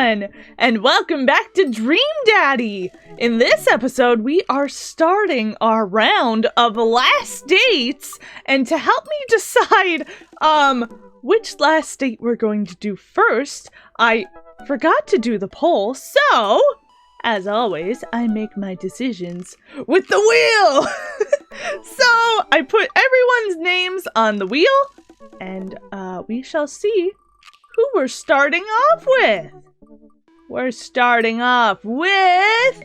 everyone, and welcome back to Dream Daddy. In this episode, we are starting our round of last dates, and to help me decide, which last date we're going to do first, I forgot to do the poll, so, as always, I make my decisions with the wheel! So, I put everyone's names on the wheel, and, we shall see who we're starting off with. We're starting off with...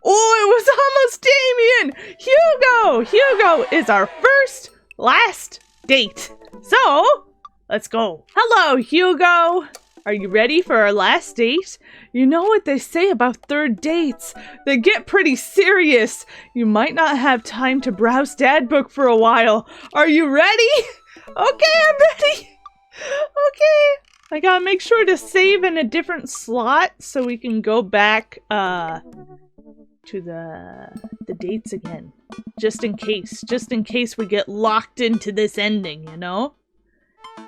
Oh, it was almost Damien! Hugo! Hugo is our first last date. So, let's go. Hello, Hugo. Are you ready for our last date? You know what they say about third dates. They get pretty serious. You might not have time to browse Dad Book for a while. Are you ready? Okay, I'm ready. Okay. I gotta make sure to save in a different slot so we can go back to the dates again. Just in case we get locked into this ending, you know?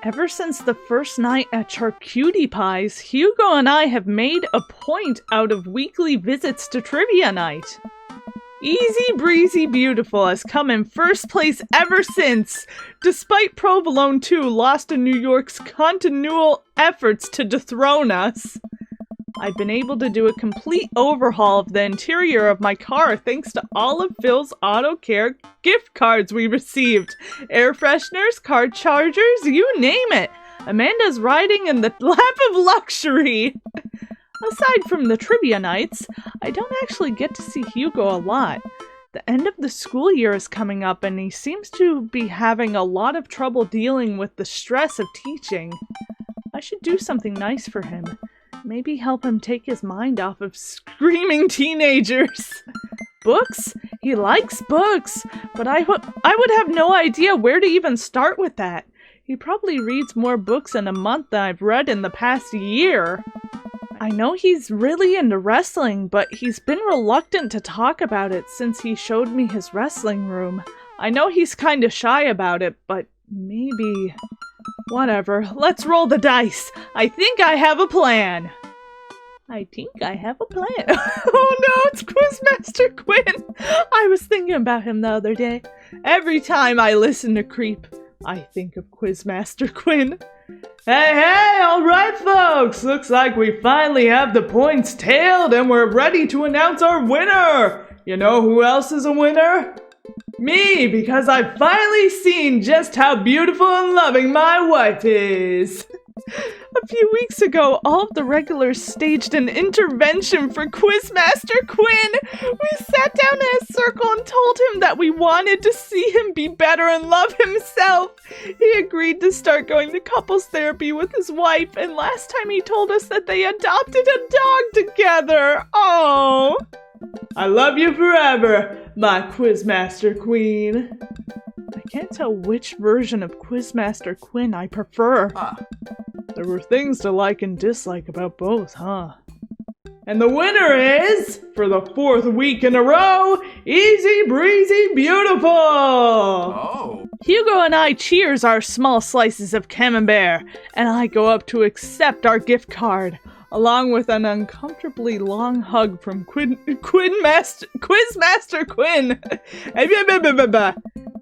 Ever since the first night at Charcuterie Pies, Hugo and I have made a point out of weekly visits to trivia night. Easy Breezy Beautiful has come in first place ever since, despite Provolone 2 lost in New York's continual efforts to dethrone us. I've been able to do a complete overhaul of the interior of my car thanks to all of Phil's Auto Care gift cards we received. Air fresheners, car chargers, you name it. Amanda's riding in the lap of luxury. Aside from the trivia nights, I don't actually get to see Hugo a lot. The end of the school year is coming up and he seems to be having a lot of trouble dealing with the stress of teaching. I should do something nice for him. Maybe help him take his mind off of screaming teenagers. Books? He likes books, but I would have no idea where to even start with that. He probably reads more books in a month than I've read in the past year. I know he's really into wrestling, but he's been reluctant to talk about it since he showed me his wrestling room. I know he's kind of shy about it, but maybe... Whatever, let's roll the dice. I think I have a plan. Oh no, it's Quizmaster Quinn. I was thinking about him the other day. Every time I listen to Creep, I think of Quizmaster Quinn. Hey, alright folks! Looks like we finally have the points tailed and we're ready to announce our winner! You know who else is a winner? Me, because I've finally seen just how beautiful and loving my wife is! A few weeks ago, all of the regulars staged an intervention for Quizmaster Quinn! We sat down in a circle and told him that we wanted to see him be better and love himself! He agreed to start going to couples therapy with his wife, and last time he told us that they adopted a dog together! Oh! I love you forever, my Quizmaster Queen. I can't tell which version of Quizmaster Quinn I prefer. There were things to like and dislike about both, huh? And the winner is, for the 4th week in a row, Easy Breezy Beautiful! Oh. Hugo and I cheers our small slices of camembert, and I go up to accept our gift card, along with an uncomfortably long hug from Quizmaster Quinn.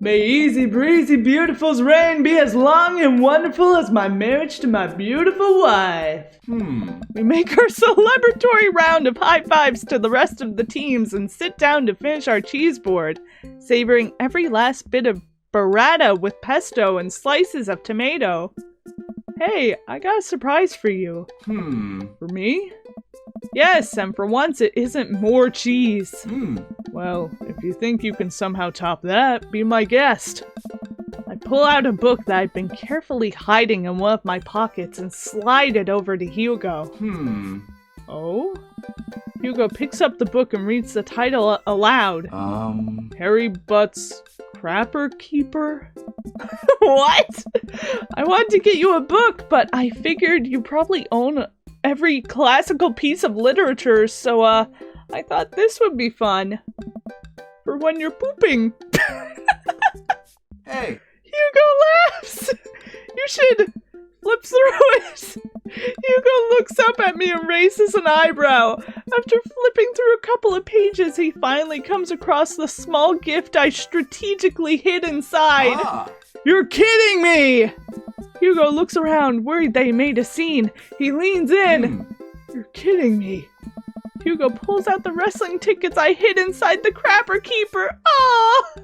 May Easy Breezy Beautiful's reign be as long and wonderful as my marriage to my beautiful wife. We make our celebratory round of high fives to the rest of the teams and sit down to finish our cheese board, savoring every last bit of burrata with pesto and slices of tomato. Hey, I got a surprise for you. For me? Yes, and for once it isn't more cheese. Well, if you think you can somehow top that, be my guest. I pull out a book that I've been carefully hiding in one of my pockets and slide it over to Hugo. Oh? Hugo picks up the book and reads the title aloud. Harry Butt's Crapper Keeper? What? I wanted to get you a book, but I figured you probably own every classical piece of literature, so I thought this would be fun. For when you're pooping. Hey! Hugo laughs! You should flips through it. Hugo looks up at me and raises an eyebrow. After flipping through a couple of pages, he finally comes across the small gift I strategically hid inside. You're kidding me! Hugo looks around, worried they made a scene. He leans in. You're kidding me. Hugo pulls out the wrestling tickets I hid inside the Crapper Keeper. Oh!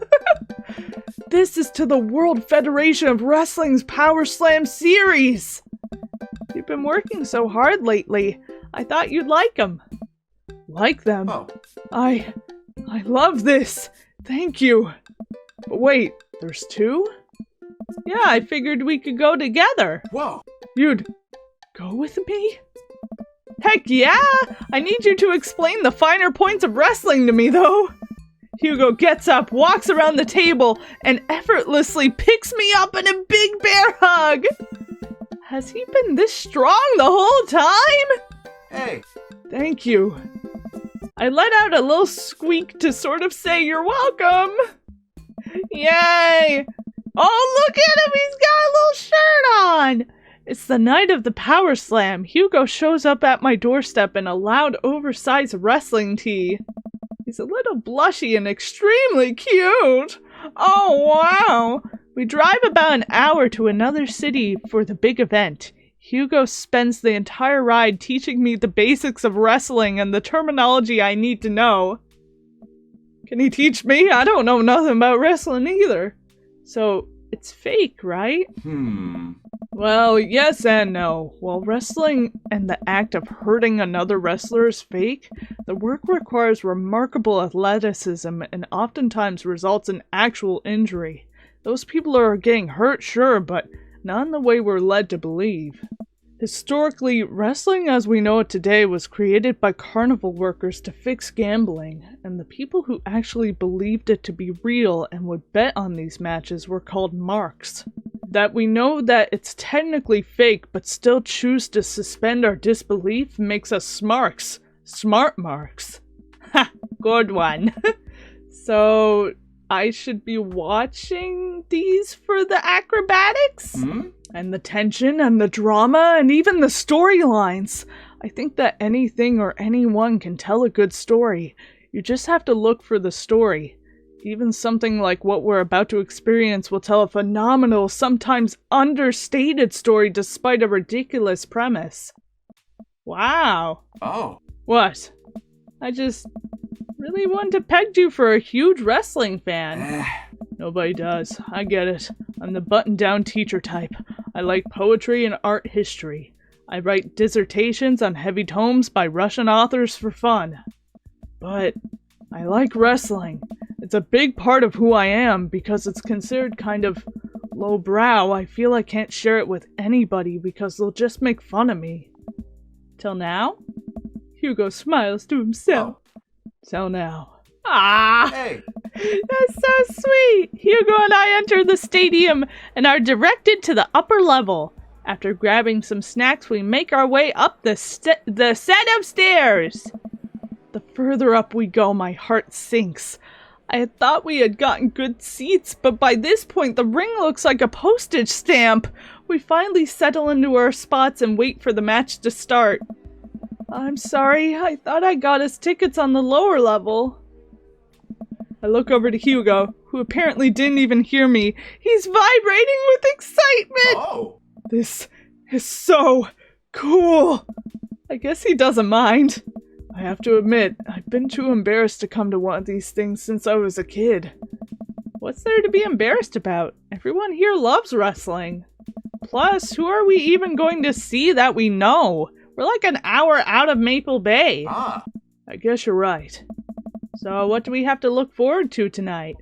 This is to the World Federation of Wrestling's Power Slam series. You've been working so hard lately. I thought you'd like them. Like them? Oh. I love this. Thank you. But wait, there's two? Yeah, I figured we could go together. Whoa. You'd go with me? Heck yeah! I need you to explain the finer points of wrestling to me, though. Hugo gets up, walks around the table, and effortlessly picks me up in a big bear hug. Has he been this strong the whole time? Hey. Thank you. I let out a little squeak to sort of say you're welcome. Yay! Oh, look at him! He's got a little shirt on! It's the night of the Power Slam. Hugo shows up at my doorstep in a loud, oversized wrestling tee. He's a little blushy and extremely cute. Oh, wow! We drive about an hour to another city for the big event. Hugo spends the entire ride teaching me the basics of wrestling and the terminology I need to know. Can he teach me? I don't know nothing about wrestling either. So, it's fake, right? Well, yes and no. While wrestling and the act of hurting another wrestler is fake, the work requires remarkable athleticism and oftentimes results in actual injury. Those people are getting hurt, sure, but not in the way we're led to believe. Historically, wrestling as we know it today was created by carnival workers to fix gambling, and the people who actually believed it to be real and would bet on these matches were called marks. That we know that it's technically fake but still choose to suspend our disbelief makes us smarks. Smart marks. Ha! Good one. So, I should be watching these for the acrobatics? And the tension and the drama and even the storylines. I think that anything or anyone can tell a good story. You just have to look for the story. Even something like what we're about to experience will tell a phenomenal, sometimes understated story despite a ridiculous premise. Wow. Oh. What? I just really wanted to peg you for a huge wrestling fan. Nobody does. I get it. I'm the button-down teacher type. I like poetry and art history. I write dissertations on heavy tomes by Russian authors for fun. But I like wrestling. It's a big part of who I am because it's considered kind of lowbrow. I feel I can't share it with anybody because they'll just make fun of me. Till now? Hugo smiles to himself. Till now. Ah! Hey! That's so sweet! Hugo and I enter the stadium and are directed to the upper level. After grabbing some snacks, we make our way up the set of stairs. The further up we go, my heart sinks. I had thought we had gotten good seats, but by this point the ring looks like a postage stamp. We finally settle into our spots and wait for the match to start. I'm sorry, I thought I got us tickets on the lower level. I look over to Hugo, who apparently didn't even hear me. He's vibrating with excitement! Oh! This is so cool! I guess he doesn't mind. I have to admit, I've been too embarrassed to come to one of these things since I was a kid. What's there to be embarrassed about? Everyone here loves wrestling. Plus, who are we even going to see that we know? We're like an hour out of Maple Bay. Ah. I guess you're right. So what do we have to look forward to tonight?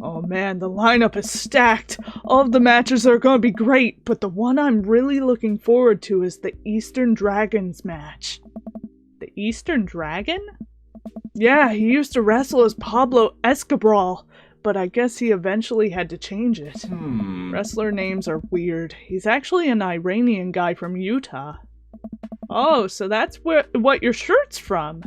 Oh man, the lineup is stacked. All of the matches are going to be great, but the one I'm really looking forward to is the Eastern Dragons match. The Eastern Dragon? Yeah, he used to wrestle as Pablo Escobar, but I guess he eventually had to change it. Wrestler names are weird. He's actually an Iranian guy from Utah. Oh, so that's what your shirt's from.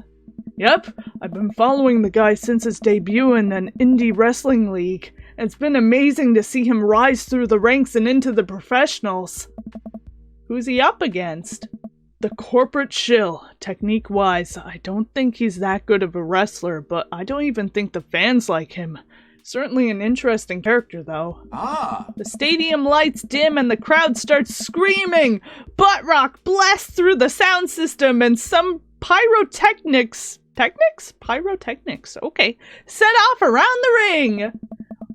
Yep, I've been following the guy since his debut in an indie wrestling league. It's been amazing to see him rise through the ranks and into the professionals. Who's he up against? The corporate shill. Technique-wise, I don't think he's that good of a wrestler, but I don't even think the fans like him. Certainly an interesting character, though. The stadium lights dim and the crowd starts screaming. Butt rock blasts through the sound system and some pyrotechnics, okay, set off around the ring.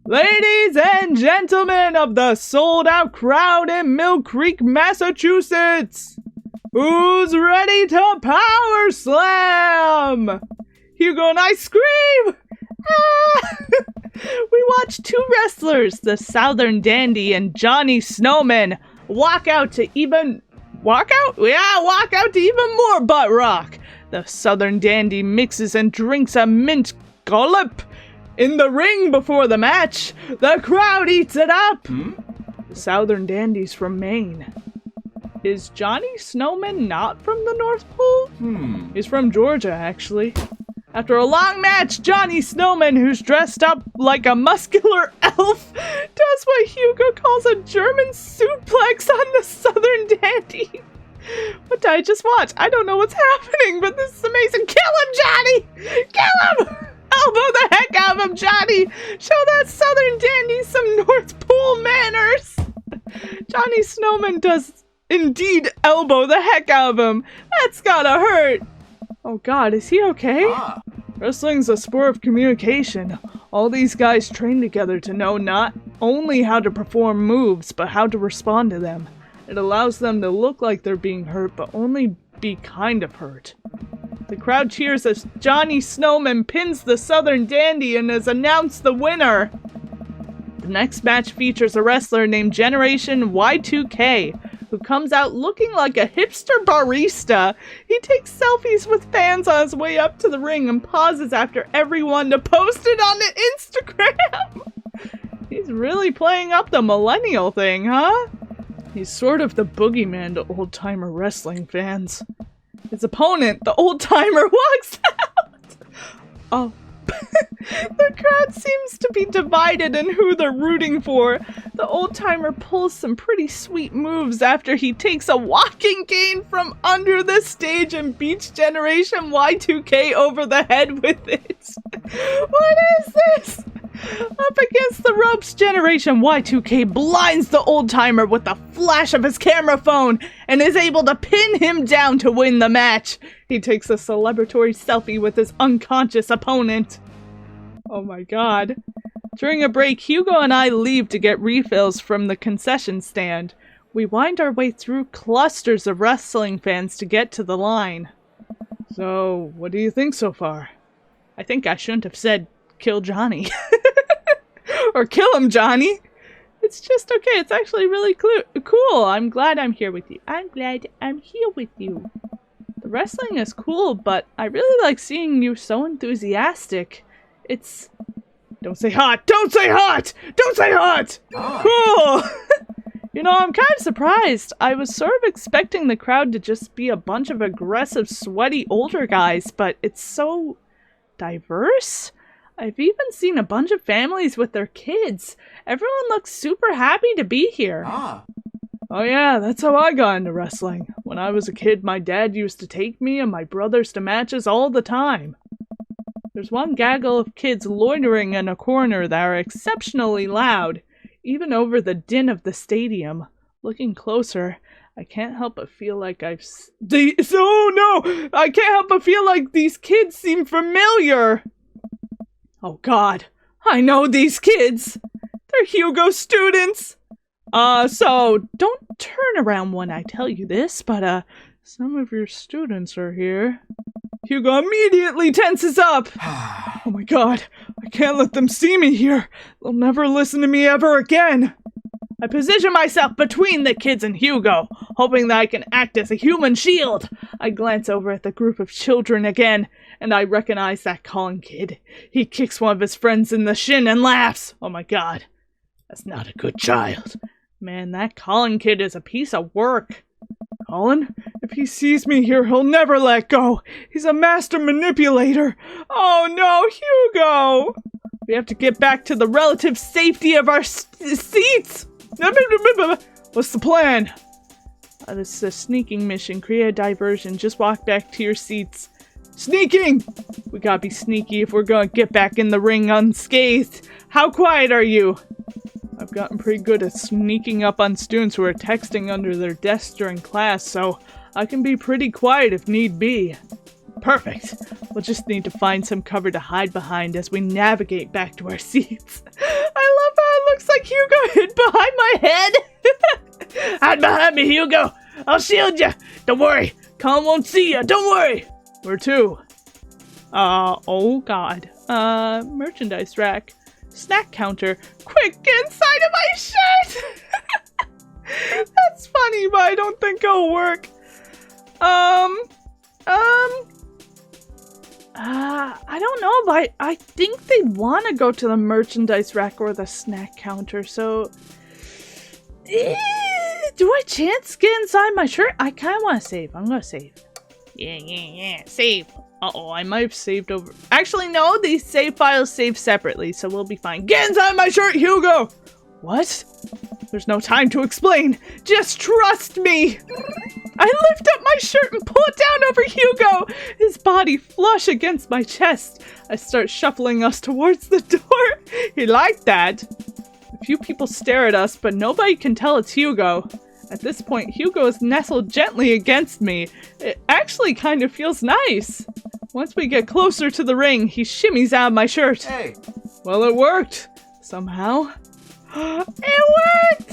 Ladies and gentlemen of the sold-out crowd in Mill Creek, Massachusetts, who's ready to power slam? Hugo and I scream! Ah! We watch two wrestlers, the Southern Dandy and Johnny Snowman, walk out to even more butt rock. The Southern Dandy mixes and drinks a mint gulp in the ring before the match. The crowd eats it up. The Southern Dandy's from Maine. Is Johnny Snowman not from the North Pole? He's from Georgia, actually. After a long match, Johnny Snowman, who's dressed up like a muscular elf, does what Hugo calls a German suplex on the Southern Dandy. What did I just watch? I don't know what's happening, but this is amazing. Kill him, Johnny! Kill him! Elbow the heck out of him, Johnny! Show that Southern Dandy some North Pole manners! Johnny Snowman does indeed elbow the heck out of him. That's gotta hurt. Oh god, is he okay? Wrestling's a sport of communication. All these guys train together to know not only how to perform moves, but how to respond to them. It allows them to look like they're being hurt, but only be kind of hurt. The crowd cheers as Johnny Snowman pins the Southern Dandy and is announced the winner. The next match features a wrestler named Generation Y2K, who comes out looking like a hipster barista. He takes selfies with fans on his way up to the ring and pauses after everyone to post it on the Instagram. He's really playing up the millennial thing, huh? He's sort of the boogeyman to old-timer wrestling fans. His opponent, the old-timer, walks out. Oh. The crowd seems to be divided in who they're rooting for. The old-timer pulls some pretty sweet moves after he takes a walking cane from under the stage and beats Generation Y2K over the head with it. What is this? Up against the ropes, Generation Y2K blinds the old-timer with the flash of his camera phone and is able to pin him down to win the match. He takes a celebratory selfie with his unconscious opponent. Oh my god. During a break, Hugo and I leave to get refills from the concession stand. We wind our way through clusters of wrestling fans to get to the line. So, what do you think so far? I think I shouldn't have said, kill Johnny. Or kill him, Johnny. It's just okay. It's actually really cool. I'm glad I'm here with you. I'm glad I'm here with you. The wrestling is cool, but I really like seeing you so enthusiastic. It's... Don't say hot! Don't say hot! Don't say hot! Cool! You know, I'm kind of surprised. I was sort of expecting the crowd to just be a bunch of aggressive, sweaty older guys, but it's so diverse. I've even seen a bunch of families with their kids. Everyone looks super happy to be here. Oh yeah, that's how I got into wrestling. When I was a kid, my dad used to take me and my brothers to matches all the time. There's one gaggle of kids loitering in a corner that are exceptionally loud, even over the din of the stadium. Looking closer, I can't help but feel like I can't help but feel like these kids seem familiar. Oh god, I know these kids. They're Hugo students. So don't turn around when I tell you this, but some of your students are here. Hugo immediately tenses up. Oh my god, I can't let them see me here. They'll never listen to me ever again. I position myself between the kids and Hugo, hoping that I can act as a human shield. I glance over at the group of children again, and I recognize that Colin kid. He kicks one of his friends in the shin and laughs. Oh my god, that's not a good child. Man, that Colin kid is a piece of work. Colin, if he sees me here, he'll never let go. He's a master manipulator. Oh no, Hugo! We have to get back to the relative safety of our seats. What's the plan? This is a sneaking mission. Create a diversion. Just walk back to your seats. Sneaking! We gotta be sneaky if we're gonna get back in the ring unscathed. How quiet are you? I've gotten pretty good at sneaking up on students who are texting under their desks during class, so I can be pretty quiet if need be. Perfect. We'll just need to find some cover to hide behind as we navigate back to our seats. I love how it looks like Hugo hid behind my head. Hide behind me, Hugo. I'll shield you. Don't worry. Colin won't see you. Don't worry. Where to? Oh god. Merchandise rack. Snack counter. Quick, get inside of my shirt! That's funny, but I don't think it'll work. I don't know, but I think they'd want to go to the merchandise rack or the snack counter, so... do I chance get inside my shirt? I kind of want to save. I'm going to save. Yeah. Save. Uh-oh, I might have saved over... Actually, no, these save files save separately, so we'll be fine. Get inside my shirt, Hugo! What? There's no time to explain. Just trust me! I lift up my shirt and pull it down over Hugo, his body flush against my chest. I start shuffling us towards the door. He liked that. A few people stare at us, but nobody can tell it's Hugo. At this point, Hugo is nestled gently against me. It actually kind of feels nice. Once we get closer to the ring, he shimmies out of my shirt. Hey. Well, it worked. Somehow. It worked!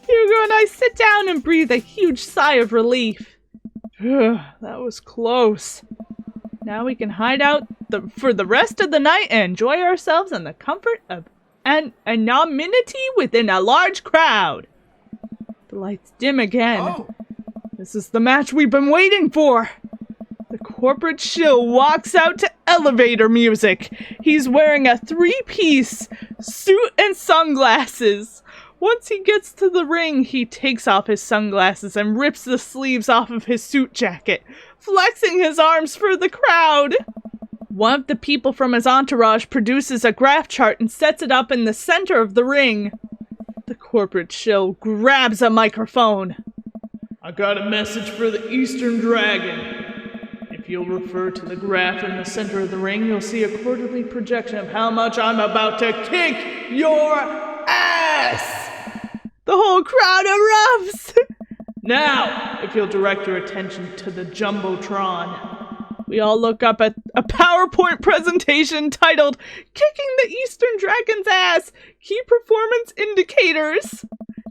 Hugo and I sit down and breathe a huge sigh of relief. That was close. Now we can hide out for the rest of the night and enjoy ourselves in the comfort of anonymity within a large crowd. The lights dim again. Oh. This is the match we've been waiting for. The corporate shill walks out to elevator music. He's wearing a 3-piece suit and sunglasses. Once he gets to the ring, he takes off his sunglasses and rips the sleeves off of his suit jacket, flexing his arms for the crowd. One of the people from his entourage produces a graph chart and sets it up in the center of the ring. The corporate shill grabs a microphone. I got a message for the Eastern Dragon. If you'll refer to the graph in the center of the ring, you'll see a quarterly projection of how much I'm about to kick your ass! The whole crowd erupts! Now, if you'll direct your attention to the Jumbotron. We all look up at a PowerPoint presentation titled, Kicking the Eastern Dragon's Ass! Key Performance Indicators!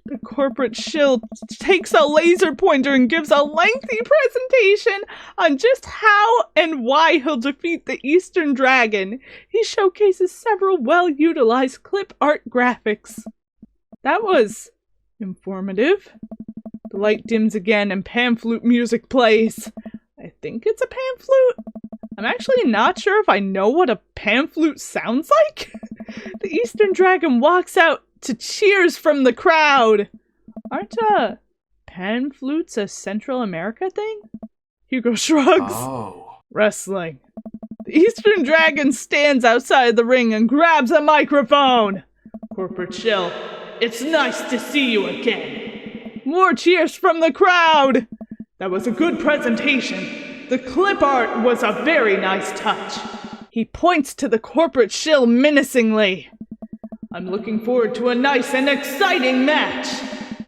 The corporate shill takes a laser pointer and gives a lengthy presentation on just how and why he'll defeat the Eastern Dragon. He showcases several well-utilized clip art graphics. That was informative. The light dims again and pan flute music plays. I think it's a pan flute. I'm actually not sure if I know what a pan flute sounds like. The Eastern Dragon walks out to cheers from the crowd. Aren't pan flutes a Central America thing? Hugo shrugs. Oh. Wrestling. The Eastern Dragon stands outside the ring and grabs a microphone. Corporate shill. It's nice to see you again. More cheers from the crowd. That was a good presentation. The clip art was a very nice touch. He points to the corporate shill menacingly. I'm looking forward to a nice and exciting match.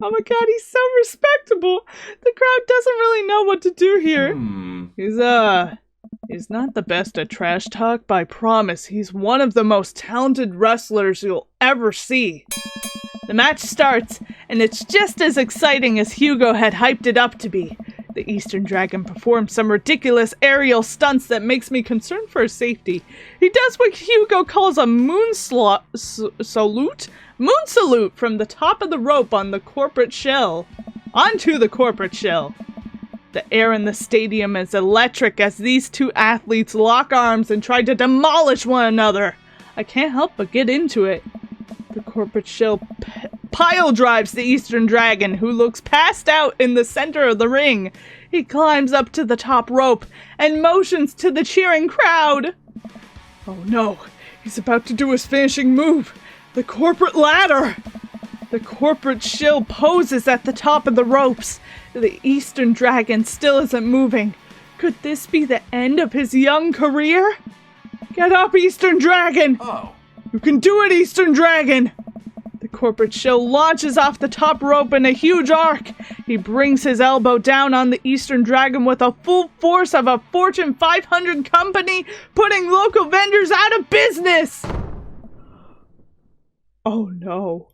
Oh my god, he's so respectable. The crowd doesn't really know what to do here. He's not the best at trash talk, but I promise he's one of the most talented wrestlers you'll ever see. The match starts, and it's just as exciting as Hugo had hyped it up to be. The Eastern Dragon performs some ridiculous aerial stunts that makes me concerned for his safety. He does what Hugo calls a moon salute from the top of the rope on the corporate shill. Onto the corporate shill. The air in the stadium is electric as these two athletes lock arms and try to demolish one another. I can't help but get into it. The corporate shill pile drives the Eastern Dragon, who looks passed out in the center of the ring. He climbs up to the top rope and motions to the cheering crowd. Oh no, he's about to do his finishing move, the corporate ladder. The corporate shill poses at the top of the ropes. The Eastern Dragon still isn't moving. Could this be the end of his young career? Get up, Eastern Dragon! Oh. You can do it, Eastern Dragon! The corporate shill launches off the top rope in a huge arc. He brings his elbow down on the Eastern Dragon with the full force of a Fortune 500 company, putting local vendors out of business! Oh no.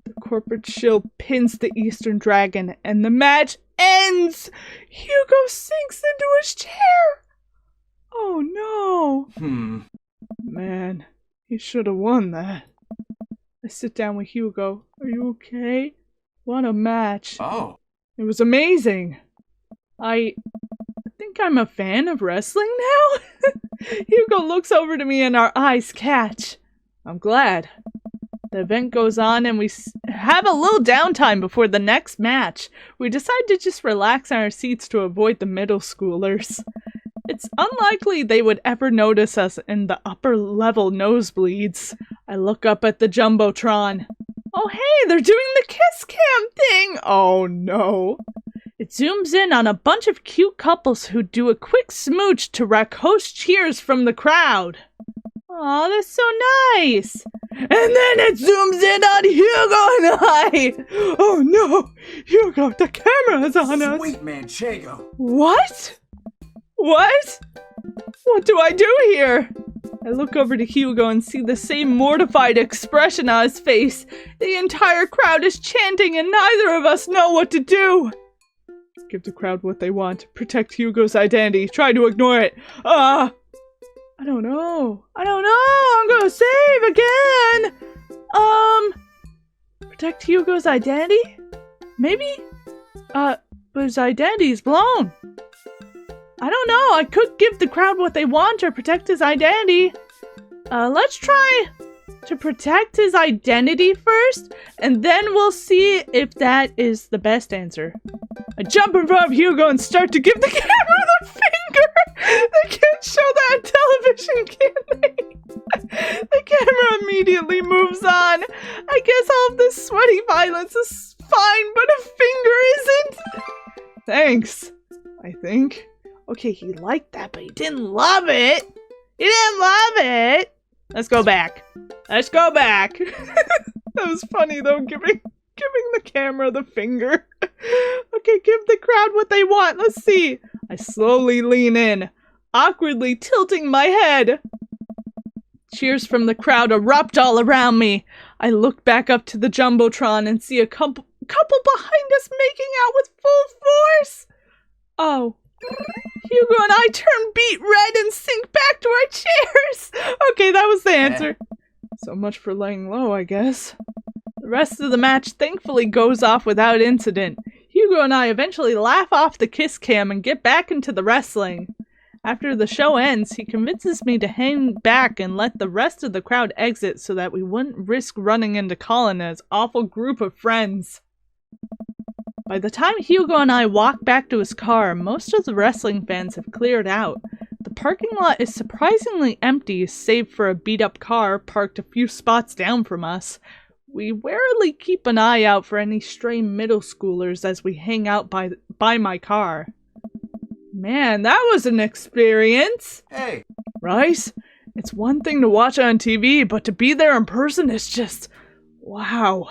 The corporate shill pins the Eastern Dragon, and the match ends! Hugo sinks into his chair! Oh no! Man, he should have won that. I sit down with Hugo. Are you okay? What a match. Oh. It was amazing. I think I'm a fan of wrestling now. Hugo looks over to me and our eyes catch. I'm glad. The event goes on and we have a little downtime before the next match. We decide to just relax on our seats to avoid the middle schoolers. It's unlikely they would ever notice us in the upper level nosebleeds. I look up at the Jumbotron. Oh hey, they're doing the kiss cam thing! Oh no. It zooms in on a bunch of cute couples who do a quick smooch to raucous cheers from the crowd. Aw, that's so nice! And then it zooms in on Hugo and I! Oh no! Hugo, the camera is on us! Sweet Manchego! What? What? What do I do here? I look over to Hugo and see the same mortified expression on his face. The entire crowd is chanting and neither of us know what to do. Give the crowd what they want. Protect Hugo's identity. Try to ignore it. I don't know. I'm gonna save again. Protect Hugo's identity? Maybe? But his identity's blown. I don't know. I could give the crowd what they want or protect his identity. Let's try to protect his identity first, and then we'll see if that is the best answer. I jump in front of Hugo and start to give the camera the finger. They can't show that on television, can they? The camera immediately moves on. I guess all of this sweaty violence is fine, but a finger isn't. Thanks, I think. Okay, he liked that, but he didn't love it. He didn't love it. Let's go back. That was funny, though, giving the camera the finger. Okay, give the crowd what they want. Let's see. I slowly lean in, awkwardly tilting my head. Cheers from the crowd erupt all around me. I look back up to the Jumbotron and see a couple behind us making out with full force. Oh. Hugo and I turn beet red and sink back to our chairs. Okay, that was the answer. So much for laying low, I guess. The rest of the match thankfully goes off without incident. Hugo and I eventually laugh off the kiss cam and get back into the wrestling. After the show ends, he convinces me to hang back and let the rest of the crowd exit so that we wouldn't risk running into Colin and his awful group of friends. By the time Hugo and I walk back to his car, most of the wrestling fans have cleared out. The parking lot is surprisingly empty, save for a beat-up car parked a few spots down from us. We warily keep an eye out for any stray middle schoolers as we hang out by my car. Man, that was an experience! Hey! Right? It's one thing to watch on TV, but to be there in person is just... wow.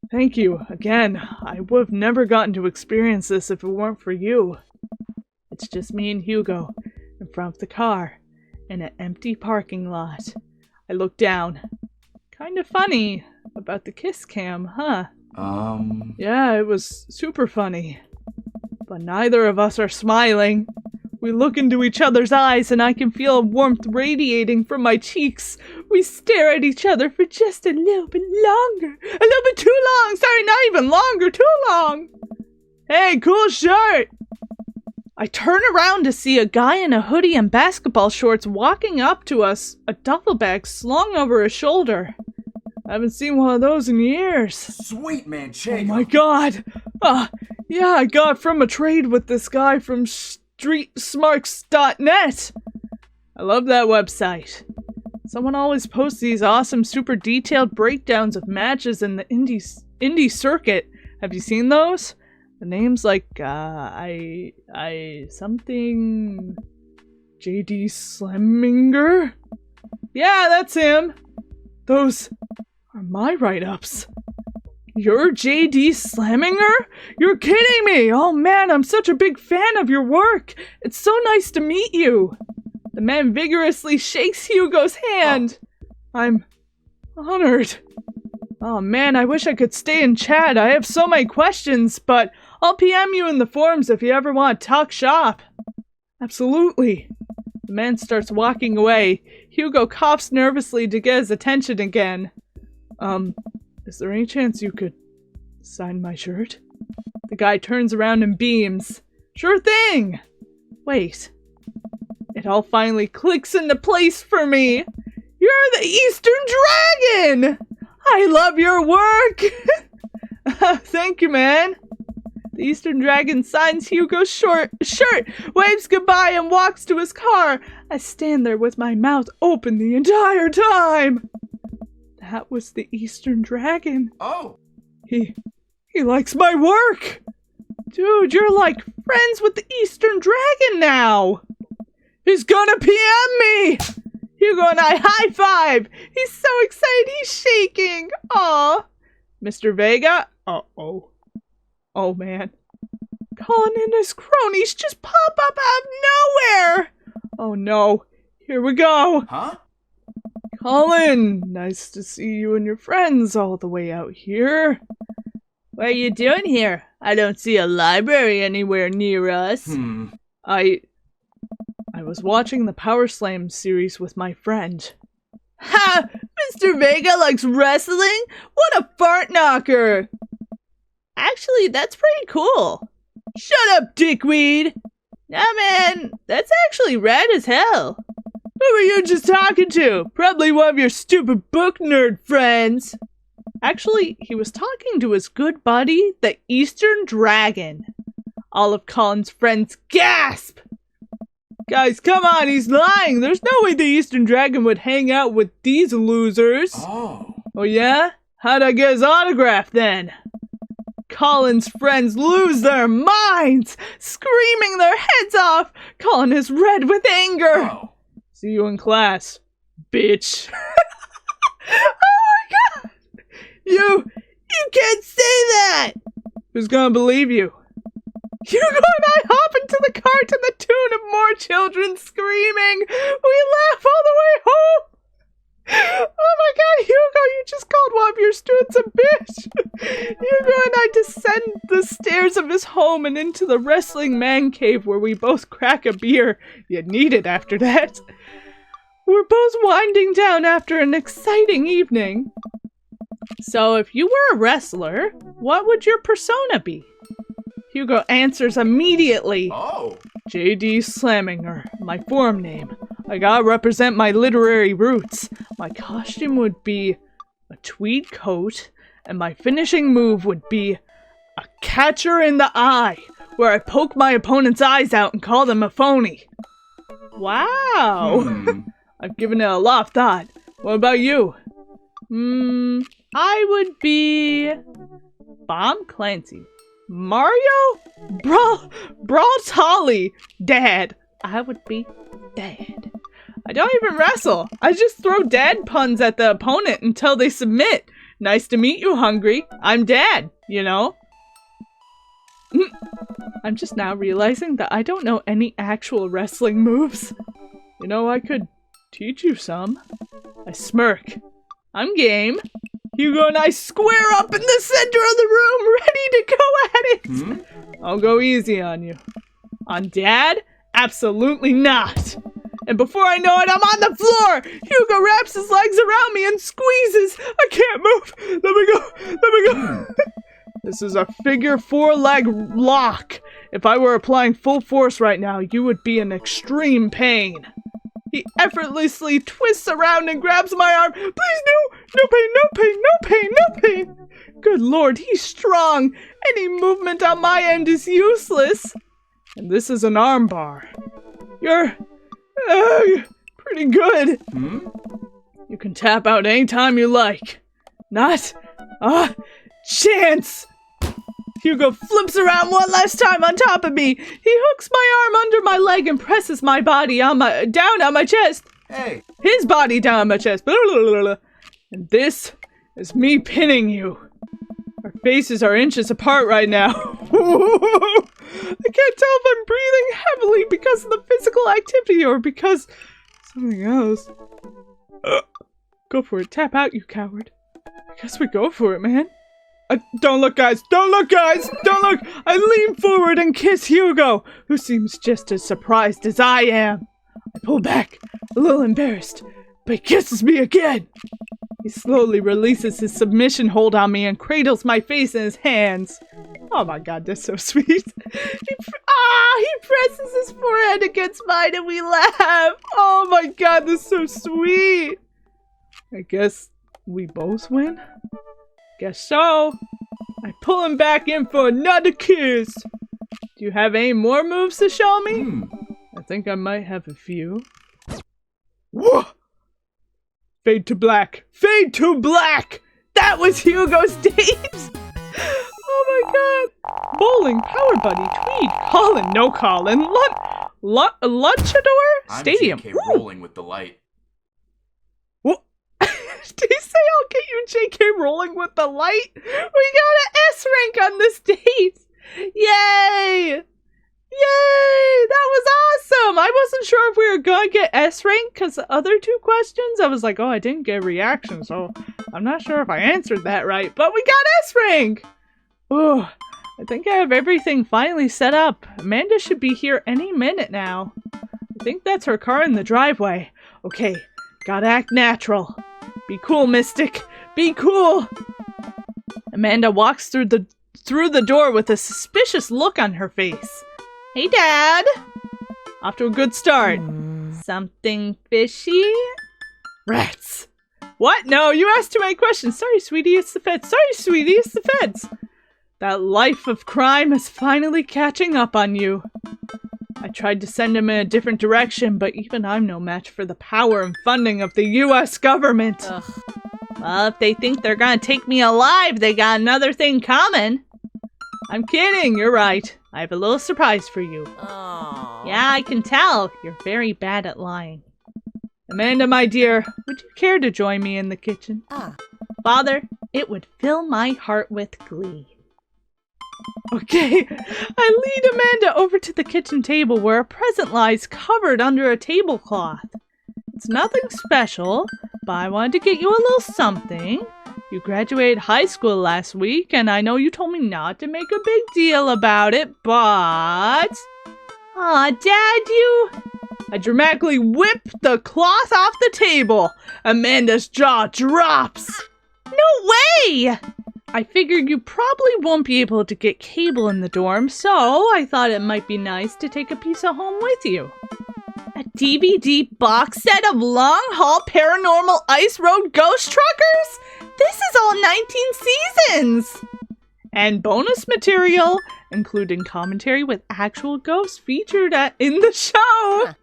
Thank you, again. I would have never gotten to experience this if it weren't for you. It's just me and Hugo, in front of the car, in an empty parking lot. I look down. Kinda funny about the kiss cam, huh? Yeah, it was super funny. But neither of us are smiling. We look into each other's eyes and I can feel a warmth radiating from my cheeks. We stare at each other for just a little bit longer. A little bit too long. Sorry, not even longer. Too long. Hey, cool shirt. I turn around to see a guy in a hoodie and basketball shorts walking up to us, a duffel bag slung over his shoulder. I haven't seen one of those in years. Sweet Manchego. Oh my god. Yeah, I got from a trade with this guy from streetsmarks.net. I love that website. Someone always posts these awesome, super detailed breakdowns of matches in the indie circuit. Have you seen those? The name's like, something... JD Sleminger? Yeah, that's him. Those are my write-ups. You're JD Sleminger? You're kidding me! Oh man, I'm such a big fan of your work! It's so nice to meet you! The man vigorously shakes Hugo's hand. I'm honored. Oh man, I wish I could stay and chat. I have so many questions, but I'll PM you in the forums if you ever want to talk shop. Absolutely. The man starts walking away. Hugo coughs nervously to get his attention again. Is there any chance you could sign my shirt? The guy turns around and beams. Sure thing! Wait. It all finally clicks into place for me. You're the Eastern Dragon! I love your work! Thank you, man. The Eastern Dragon signs Hugo's shirt, waves goodbye, and walks to his car. I stand there with my mouth open the entire time. That was the Eastern Dragon. Oh! He likes my work! Dude, you're like friends with the Eastern Dragon now! He's gonna PM me! Hugo and I high five! He's so excited he's shaking! Aw! Mr. Vega? Uh-oh. Oh man. Colin and his cronies just pop up out of nowhere! Oh no. Here we go! Huh? Colin! Nice to see you and your friends all the way out here. What are you doing here? I don't see a library anywhere near us. I was watching the Power Slam series with my friend. Ha! Mr. Vega likes wrestling? What a fart knocker! Actually, that's pretty cool. Shut up, dickweed! Nah, man, that's actually rad as hell. Who were you just talking to? Probably one of your stupid book nerd friends. Actually, he was talking to his good buddy, the Eastern Dragon. All of Colin's friends gasp! Guys, come on, he's lying! There's no way the Eastern Dragon would hang out with these losers! Oh yeah? How'd I get his autograph then? Colin's friends lose their minds! Screaming their heads off! Colin is red with anger! Oh. See you in class, bitch. Oh my god! You can't say that! Who's gonna believe you? Hugo and I hop into the car to the tune of more children screaming. We laugh all the way home. Oh my god, Hugo, you just called one of your students a bitch. Hugo and I descend the stairs of his home and into the wrestling man cave where we both crack a beer. You need it after that. We're both winding down after an exciting evening. So if you were a wrestler, what would your persona be? Hugo answers immediately. Oh. JD Sleminger, my forum name. I gotta represent my literary roots. My costume would be a tweed coat, and my finishing move would be a catcher in the eye, where I poke my opponent's eyes out and call them a phony. Wow. I've given it a lot of thought. What about you? I would be Bomb Clancy. Mario? Brawltolly. Dad. I would be Dad. I don't even wrestle. I just throw dad puns at the opponent until they submit. Nice to meet you, Hungry. I'm Dad, you know? I'm just now realizing that I don't know any actual wrestling moves. You know, I could teach you some. I smirk. I'm game. Hugo and I square up in the center of the room, ready to go at it. I'll go easy on you. On Dad? Absolutely not. And before I know it, I'm on the floor. Hugo wraps his legs around me and squeezes. I can't move. Let me go. This is a figure 4-leg lock. If I were applying full force right now, you would be in extreme pain. He effortlessly twists around and grabs my arm. Please, no! No pain, no pain, no pain, no pain! Good lord, he's strong. Any movement on my end is useless. And this is an arm bar. You're pretty good. You can tap out anytime you like. Not a chance! Hugo flips around one last time on top of me. He hooks my arm under my leg and presses my body down on my chest. Hey! His body down on my chest. And this is me pinning you. Our faces are inches apart right now. I can't tell if I'm breathing heavily because of the physical activity or because something else. Go for it. Tap out, you coward. I guess we go for it, man. Don't look, guys. Don't look, guys. Don't look. I lean forward and kiss Hugo, who seems just as surprised as I am. I pull back, a little embarrassed, but he kisses me again. He slowly releases his submission hold on me and cradles my face in his hands. Oh my god, that's so sweet. He presses his forehead against mine and we laugh. Oh my god, that's so sweet. I guess we both win? Guess so. I pull him back in for another kiss. Do you have any more moves to show me? I think I might have a few. Whoa! Fade to black. Fade to black! That was Hugo's days! Oh my god. Bowling, Power Buddy, Tweed, Colin, No Colin, Lunchador, Stadium. I'm JK rolling with the light. What? Did he say I'll get you JK rolling with the light? We got an S rank on this date! Yay! Yay! That was awesome! I wasn't sure if we were gonna get S rank because the other two questions, I was like, oh, I didn't get a reaction, so I'm not sure if I answered that right, but we got S rank! Ooh, I think I have everything finally set up. Amanda should be here any minute now. I think that's her car in the driveway. Okay, gotta act natural. Be cool, Mystic. Be cool! Amanda walks through the door with a suspicious look on her face. Hey, Dad! Off to a good start. Something fishy? Rats. What? No, you asked too many questions. Sorry, sweetie, it's the feds. Sorry, sweetie, it's the feds. That life of crime is finally catching up on you. I tried to send him in a different direction, but even I'm no match for the power and funding of the U.S. government. Ugh. Well, if they think they're gonna take me alive, they got another thing coming. I'm kidding, you're right. I have a little surprise for you. Aww. Yeah, I can tell. You're very bad at lying. Amanda, my dear, would you care to join me in the kitchen? Father, it would fill my heart with glee. Okay, I lead Amanda over to the kitchen table where a present lies covered under a tablecloth. It's nothing special, but I wanted to get you a little something. You graduated high school last week, and I know you told me not to make a big deal about it, but... Aw, Dad, you... I dramatically whip the cloth off the table. Amanda's jaw drops. No way! I figured you probably won't be able to get cable in the dorm, so I thought it might be nice to take a piece of home with you. A DVD box set of long-haul paranormal ice road ghost truckers? This is all 19 seasons! And bonus material, including commentary with actual ghosts featured in the show.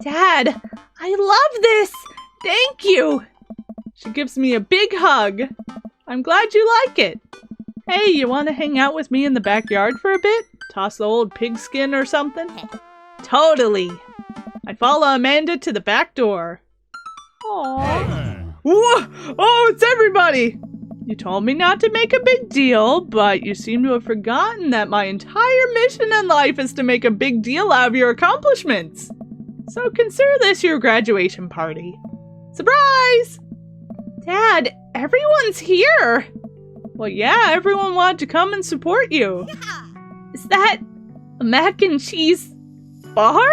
Dad, I love this! Thank you! She gives me a big hug. I'm glad you like it. Hey, you want to hang out with me in the backyard for a bit? Toss the old pigskin or something? Totally. I follow Amanda to the back door. Aww. Whoa! Oh, it's everybody! You told me not to make a big deal, but you seem to have forgotten that my entire mission in life is to make a big deal out of your accomplishments. So consider this your graduation party. Surprise! Dad, everyone's here! Well, yeah, everyone wanted to come and support you. Yeah. Is that a mac and cheese bar?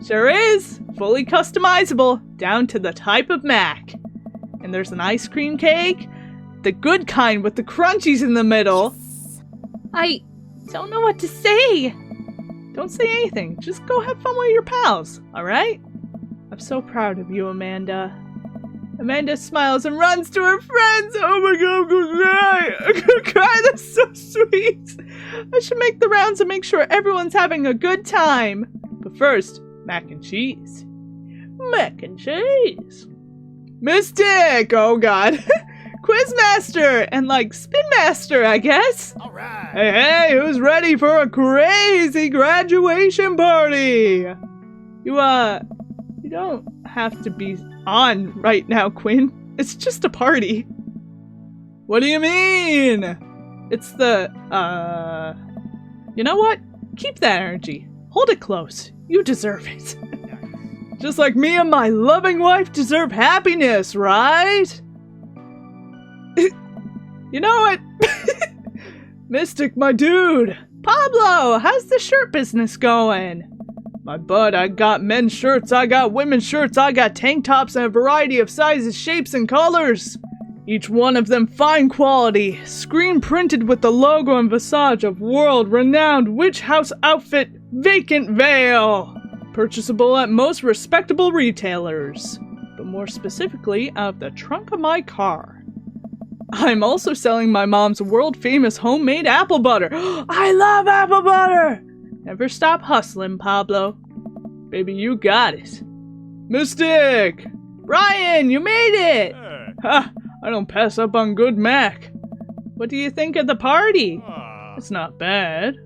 Sure is. Fully customizable, down to the type of mac. And there's an ice cream cake, the good kind with the crunchies in the middle. I don't know what to say. Don't say anything. Just go have fun with your pals, alright? I'm so proud of you, Amanda. Amanda smiles and runs to her friends. Oh my god, I'm gonna cry. I'm gonna cry. That's so sweet. I should make the rounds and make sure everyone's having a good time. But first, mac and cheese. Mac and cheese. Mystic! Oh god. Quizmaster! And like Spin Master, I guess? Alright. Hey, who's ready for a crazy graduation party? You don't have to be on right now, Quinn. It's just a party. What do you mean? It's the, You know what? Keep that energy. Hold it close. You deserve it. Just like me and my loving wife deserve happiness, right? You know what? Mystic, my dude. Pablo, how's the shirt business going? My bud, I got men's shirts, I got women's shirts, I got tank tops in a variety of sizes, shapes, and colors. Each one of them fine quality, screen printed with the logo and visage of world-renowned witch house outfit Vacant Veil. Purchasable at most respectable retailers, but more specifically out of the trunk of my car. I'm also selling my mom's world-famous homemade apple butter. I love apple butter! Never stop hustling, Pablo. Baby, you got it. Mystic! Brian, you made it! Hey. Ha! I don't pass up on good Mac. What do you think of the party? It's not bad.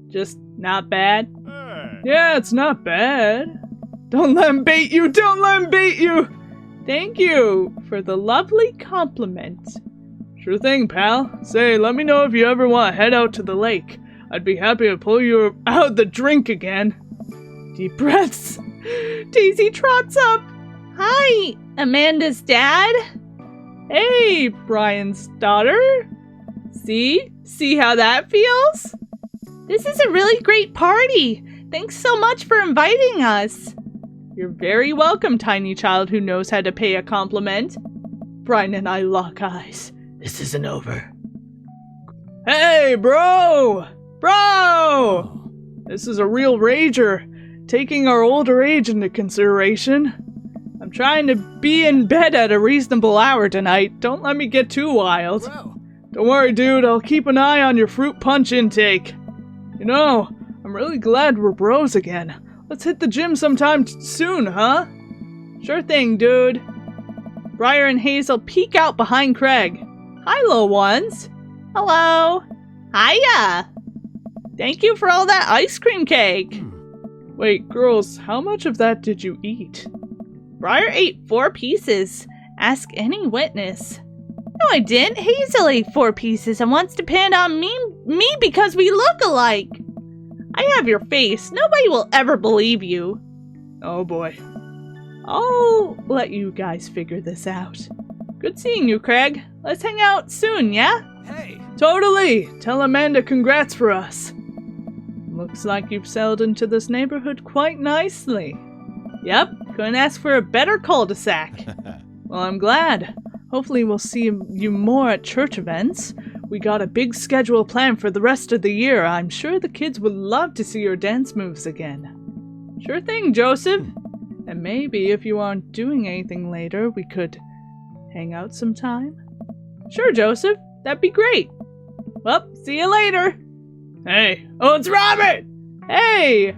Just not bad? Hey. Yeah, it's not bad. Don't let him bait you! Don't let him bait you! Thank you for the lovely compliment. Sure thing, pal. Say, let me know if you ever want to head out to the lake. I'd be happy to pull you out the drink again. Deep breaths. Daisy trots up. Hi, Amanda's dad. Hey, Brian's daughter. See how that feels? This is a really great party. Thanks so much for inviting us. You're very welcome, tiny child who knows how to pay a compliment. Brian and I lock eyes. This isn't over. Hey, bro! Bro! This is a real rager, taking our older age into consideration. I'm trying to be in bed at a reasonable hour tonight. Don't let me get too wild. Bro. Don't worry, dude. I'll keep an eye on your fruit punch intake. You know, I'm really glad we're bros again. Let's hit the gym sometime soon, huh? Sure thing, dude. Briar and Hazel peek out behind Craig. Hi, little ones. Hello. Hiya. Thank you for all that ice cream cake. Wait, girls, how much of that did you eat? Briar ate 4 pieces. Ask any witness. No, I didn't. Hazel ate 4 pieces and wants to pin on me because we look alike. I have your face. Nobody will ever believe you. Oh boy. I'll let you guys figure this out. Good seeing you, Craig. Let's hang out soon, yeah? Hey. Totally! Tell Amanda congrats for us. Looks like you've settled into this neighborhood quite nicely. Yep, couldn't ask for a better cul-de-sac. Well, I'm glad. Hopefully we'll see you more at church events. We got a big schedule planned for the rest of the year. I'm sure the kids would love to see your dance moves again. Sure thing, Joseph. And maybe if you aren't doing anything later, we could hang out sometime. Sure, Joseph. That'd be great. Well, see you later. Hey. Oh, it's Robert! Hey!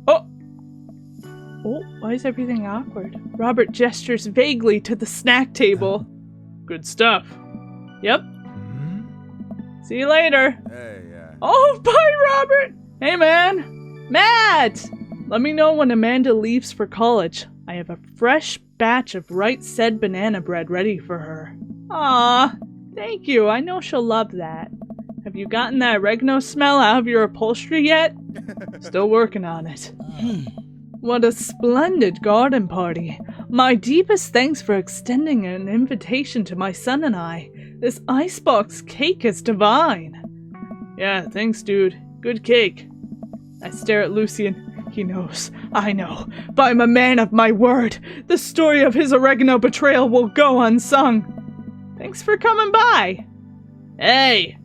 Oh, why is everything awkward? Robert gestures vaguely to the snack table. Good stuff. Yep. See you later. Hey, yeah. Oh, bye, Robert! Hey, man! Matt! Let me know when Amanda leaves for college. I have a fresh batch of right said banana bread ready for her. Aw, thank you. I know she'll love that. Have you gotten that oregano smell out of your upholstery yet? Still working on it. What a splendid garden party. My deepest thanks for extending an invitation to my son and I. This icebox cake is divine. Yeah, thanks, dude. Good cake. I stare at Lucian. He knows. I know. But I'm a man of my word. The story of his oregano betrayal will go unsung. Thanks for coming by. Hey!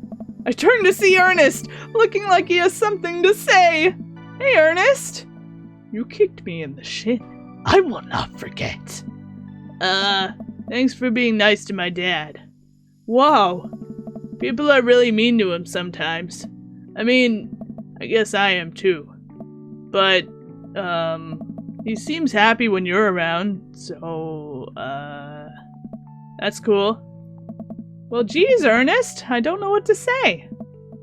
I turn to see Ernest, looking like he has something to say. Hey, Ernest! You kicked me in the shin. I will not forget. Thanks for being nice to my dad. Whoa. People are really mean to him sometimes. I mean, I guess I am too. But, He seems happy when you're around, so, that's cool. Well, geez, Ernest, I don't know what to say.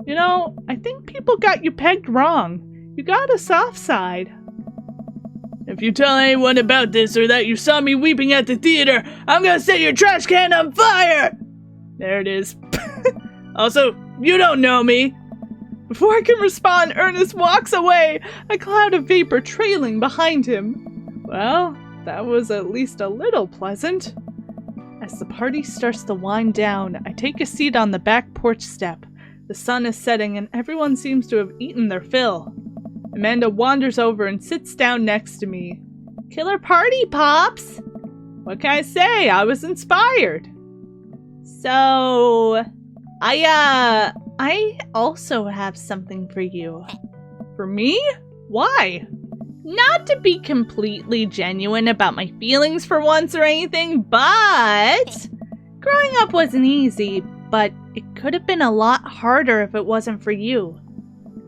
You know, I think people got you pegged wrong. You got a soft side. If you tell anyone about this or that you saw me weeping at the theater, I'm gonna set your trash can on fire! There it is. Also, you don't know me. Before I can respond, Ernest walks away, a cloud of vapor trailing behind him. Well, that was at least a little pleasant. As the party starts to wind down, I take a seat on the back porch step. The sun is setting and everyone seems to have eaten their fill. Amanda wanders over and sits down next to me. Killer party, Pops! What can I say? I was inspired. So, I also have something for you. For me? Why? Not to be completely genuine about my feelings for once or anything, but growing up wasn't easy, but it could have been a lot harder if it wasn't for you.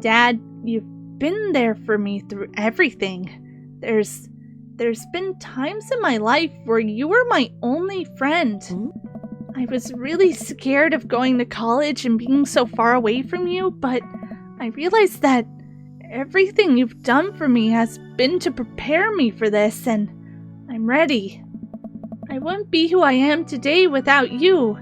Dad, you've been there for me through everything. There's been times in my life where you were my only friend. I was really scared of going to college and being so far away from you, but I realized that everything you've done for me has been to prepare me for this, and I'm ready. I wouldn't be who I am today without you.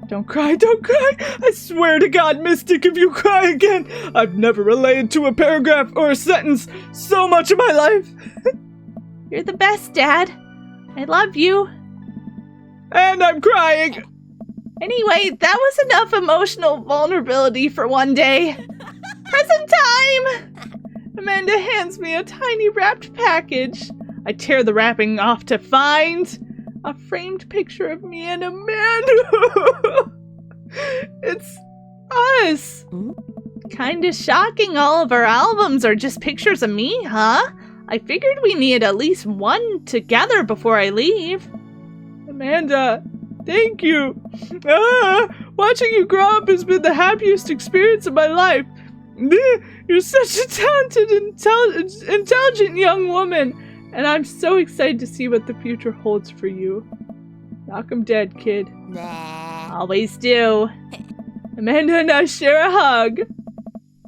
Don't cry, don't cry! I swear to God, Mystic, if you cry again, I've never related to a paragraph or a sentence so much in my life. You're the best, Dad. I love you. And I'm crying! Anyway, that was enough emotional vulnerability for one day. Present time! Amanda hands me a tiny wrapped package. I tear the wrapping off to find a framed picture of me and Amanda. It's us. Kinda shocking all of our albums are just pictures of me, huh? I figured we needed at least one together before I leave. Amanda, thank you. Watching you grow up has been the happiest experience of my life. You're such a talented, intelligent young woman, and I'm so excited to see what the future holds for you. Knock 'em dead, kid. Nah. Always do. Amanda and I share a hug.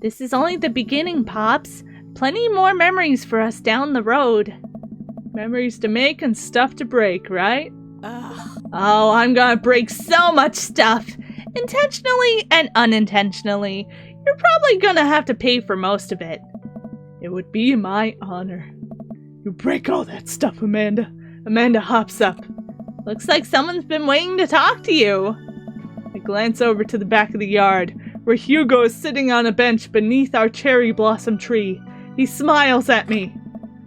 This is only the beginning, Pops. Plenty more memories for us down the road. Memories to make and stuff to break, right? Oh, I'm gonna break so much stuff. Intentionally and unintentionally. You're probably gonna have to pay for most of it. It would be my honor. You break all that stuff, Amanda. Amanda hops up. Looks like someone's been waiting to talk to you. I glance over to the back of the yard, where Hugo is sitting on a bench beneath our cherry blossom tree. He smiles at me.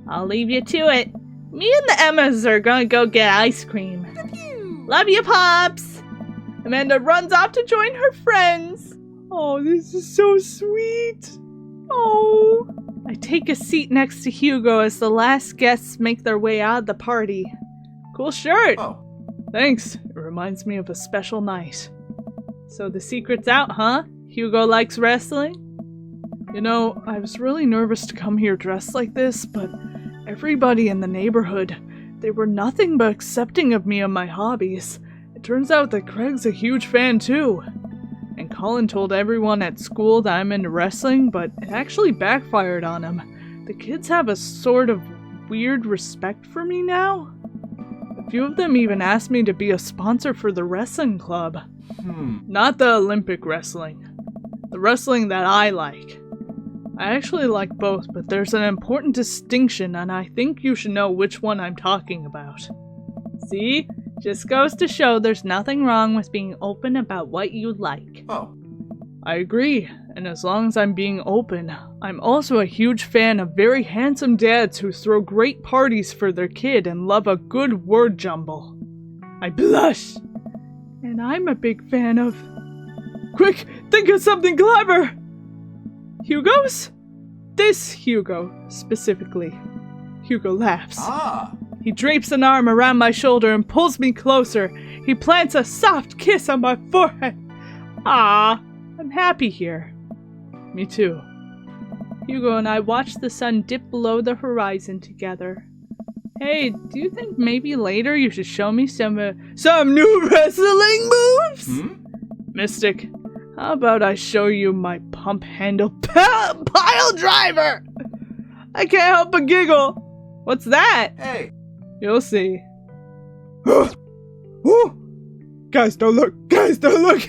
I'll leave you to it. Me and the Emmas are gonna go get ice cream. Love you, Pops! Amanda runs off to join her friends. Oh, this is so sweet. Oh. I take a seat next to Hugo as the last guests make their way out of the party. Cool shirt. Oh. Thanks. It reminds me of a special night. So the secret's out, huh? Hugo likes wrestling? You know, I was really nervous to come here dressed like this, but everybody in the neighborhood, they were nothing but accepting of me and my hobbies. It turns out that Craig's a huge fan too. And Colin told everyone at school that I'm into wrestling, but it actually backfired on him. The kids have a sort of weird respect for me now. A few of them even asked me to be a sponsor for the wrestling club. Not the Olympic wrestling. The wrestling that I like. I actually like both, but there's an important distinction, and I think you should know which one I'm talking about. See? Just goes to show there's nothing wrong with being open about what you like. Oh. I agree, and as long as I'm being open, I'm also a huge fan of very handsome dads who throw great parties for their kid and love a good word jumble. I blush! And I'm a big fan of... Quick, think of something clever! Hugo's? This Hugo, specifically. Hugo laughs. Ah. He drapes an arm around my shoulder and pulls me closer. He plants a soft kiss on my forehead. Ah, I'm happy here. Me too. Hugo and I watched the sun dip below the horizon together. Hey, do you think maybe later you should show me some new wrestling moves? Mystic, how about I show you my pump handle pile driver? I can't help but giggle. What's that? Hey. You'll see. Guys, don't look. Guys, don't look.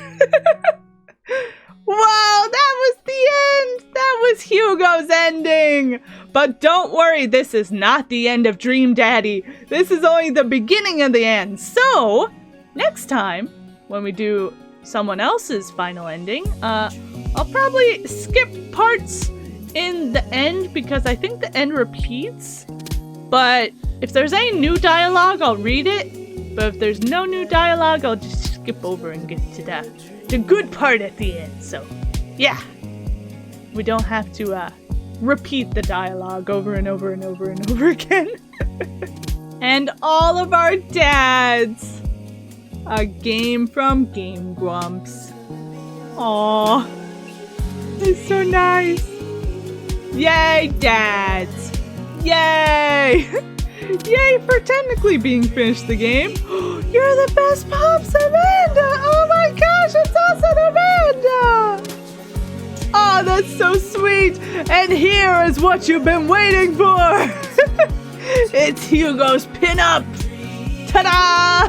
Wow, that was the end! That was Hugo's ending! But don't worry, this is not the end of Dream Daddy. This is only the beginning of the end. So, next time, when we do someone else's final ending, I'll probably skip parts in the end because I think the end repeats. But if there's any new dialogue, I'll read it. But if there's no new dialogue, I'll just skip over and get to the good part at the end. So, yeah. We don't have to repeat the dialogue over and over and over and over again. And all of our dads. A game from Game Grumps. Aww. It's so nice. Yay, dads. Yay. Yay for technically being finished the game. You're the best Pops, Amanda! Oh my gosh, it's us and Amanda! Oh, that's so sweet! And here is what you've been waiting for! It's Hugo's pinup! Ta-da!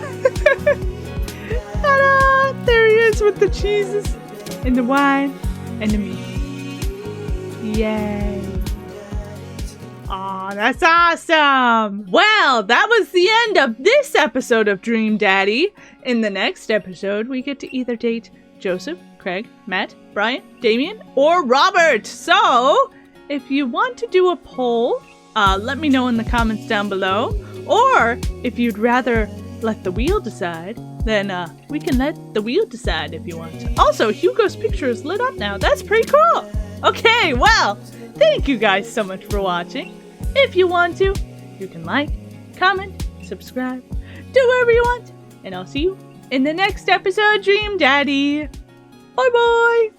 Ta-da! There he is with the cheeses, and the wine, and the meat. Yay! Aw, that's awesome! Well, that was the end of this episode of Dream Daddy. In the next episode, we get to either date Joseph, Craig, Matt, Brian, Damien, or Robert. So, if you want to do a poll, let me know in the comments down below. Or, if you'd rather let the wheel decide, then we can let the wheel decide if you want to. Also, Hugo's picture is lit up now. That's pretty cool! Okay, well, thank you guys so much for watching. If you want to, you can like, comment, subscribe, do whatever you want, and I'll see you in the next episode, Dream Daddy. Bye bye!